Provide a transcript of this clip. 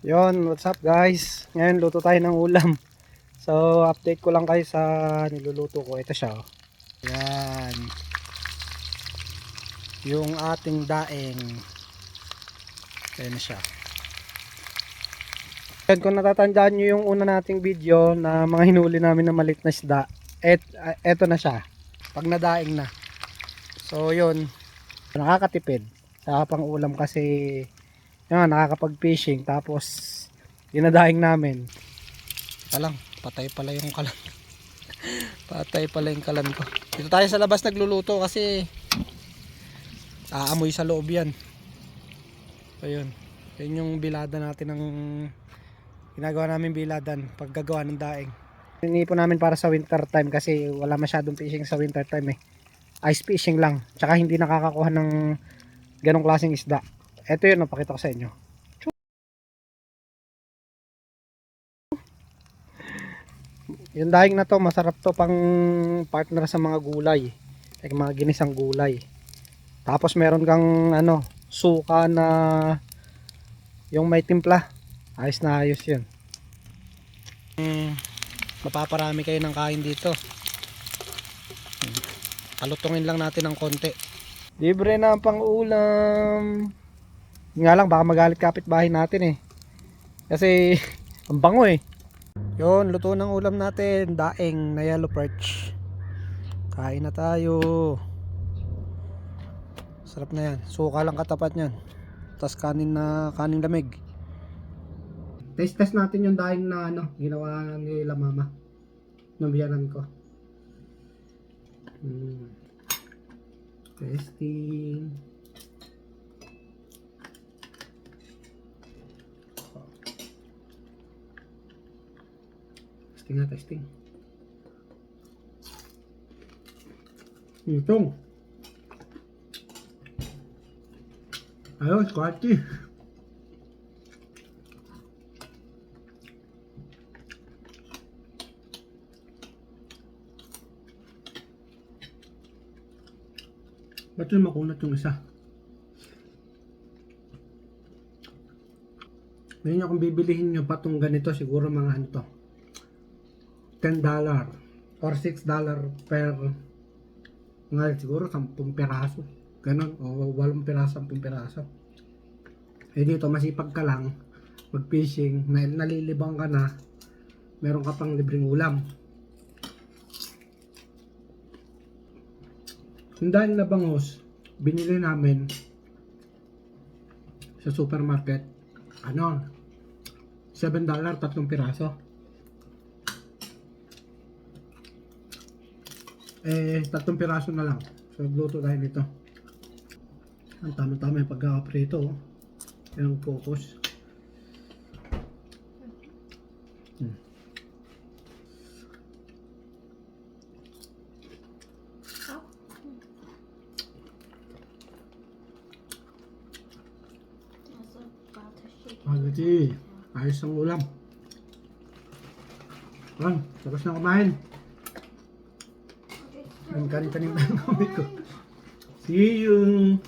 Yon, what's up guys? Ngayon luto tayo ng ulam. So, update ko lang kayo sa niluluto ko. Ito siya. Oh. Yan. Yung ating daing. Ayan na siya. Yan, kung natatandaan nyo yung una nating video na mga hinuli namin na maliit na isda. Eto na siya. Pag nadaing na. So, yun. Nakakatipid. Sa pang ulam kasi yan, nakakapag-fishing tapos dinadaing namin. Alang, patay pala yung kalan. Patay pala yung kalan ko. Dito tayo sa labas nagluluto kasi aamoy sa loob yan. So yun. Yun yung bilada natin ng ginagawa namin biladan pag gagawa ng daing. Iniipon namin para sa winter time kasi wala masyadong fishing sa winter time eh. Ice fishing lang. Tsaka hindi nakakakuha ng ganong klaseng isda. Ito yun, napakita ko sa inyo. Yung daing na to, masarap to pang partner sa mga gulay. Like mga ginisang gulay. Tapos meron kang ano, suka na yung may timpla. Ayos na ayos yun. Mapaparami kayo ng kain dito. Palutungin lang natin ng konti. Libre na ang pang-ulam. Nga lang, baka magalit kapitbahay natin eh. Kasi, ang bango eh. Yun, luto ng ulam natin. Daing na yellow perch. Kain na tayo. Sarap na yan. Suka lang katapat nyan. Tapos kanin lamig. Test natin yung daing na ano, ginawa nila mama. Nabiyanan ko. Testing. Testing. Itong. Ayun, squatty. Ba't yung makunat yung isa? Ngayon kung bibilihin nyo pa itong ganito, siguro mga ano to, $10 or $6 per nga siguro 10 piraso. Ganon, o 8 piraso, 10 piraso. Eh dito, masipag ka lang mag-fishing, nalilibang ka na, meron ka pang libreng ulam. Yung dahil na bangus, binili namin sa supermarket, ano, $7, 3 piraso. Eh, 3 piraso na lang. So, nagluto tayo nito. Ang tama-tama yung pagkakaprito. Oh. Yung focus. Quality. Ayos ang ulam. Ayan, tapos na kumain. Ang kanin-kanin na ng kamay ko. See you!